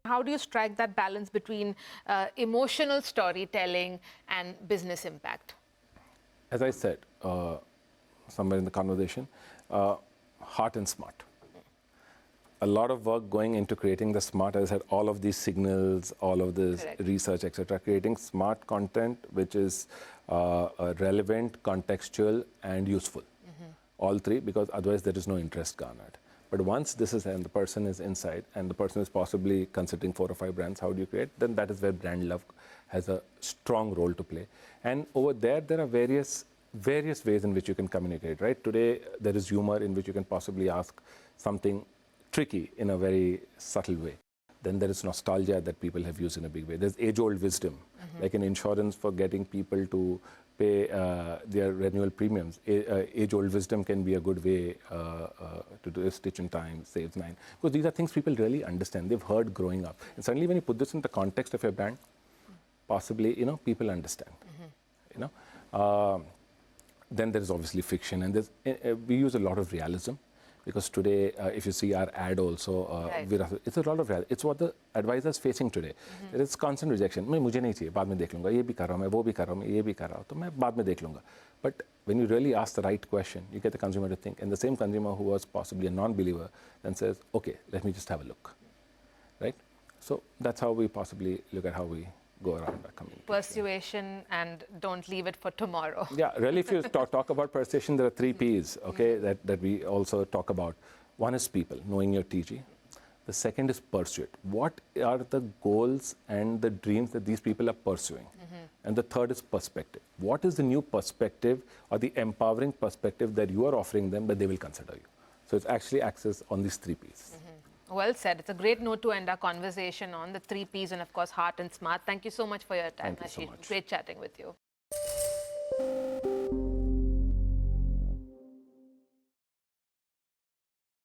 How do you strike that balance between emotional storytelling and business impact? As I said somewhere in the conversation, heart and smart. A lot of work going into creating the smart, as I said, all of these signals, all of this Correct. research, etc., creating smart content which is relevant, contextual, and useful. All three, because otherwise there is no interest garnered. But once this is, and the person is inside, and the person is possibly considering 4 or 5 brands, how do you create? Then that is where brand love has a strong role to play. And over there, there are various ways in which you can communicate, right? Today, there is humor in which you can possibly ask something tricky in a very subtle way. Then there is nostalgia that people have used in a big way. There's age-old wisdom, like in insurance for getting people to pay their renewal premiums. Age-old wisdom can be a good way to do a stitch in time, saves 9. Because these are things people really understand. They've heard growing up. And suddenly when you put this in the context of your brand, possibly, people understand. Then there's obviously fiction. And we use a lot of realism. Because today, if you see our ad also, Right. Viraasat, it's a lot of reality. It's what the advisor is facing today. There is constant rejection. मुझे नहीं चाहिए, बाद में देख लूँगा, ये भी कर रहा हूँ, मैं वो भी कर रहा हूँ, ये भी कर रहा हूँ, तो मैं बाद में देख लूँगा. But when you really ask the right question, you get the consumer to think. And the same consumer who was possibly a non-believer then says, okay, let me just have a look. Right? So that's how we possibly look at how we go around our community. Persuasion and don't leave it for tomorrow. Yeah, really, if you talk about persuasion, there are 3 Ps, okay, that we also talk about. One is people, knowing your TG. The second is pursuit. What are the goals and the dreams that these people are pursuing? And the third is perspective. What is the new perspective or the empowering perspective that you are offering them that they will consider you? So it's actually access on these 3 Ps. Well said. It's a great note to end our conversation on, the 3 Ps, and of course, heart and smart. Thank you so much for your time, Thank you so Ashish. much. Great chatting with you.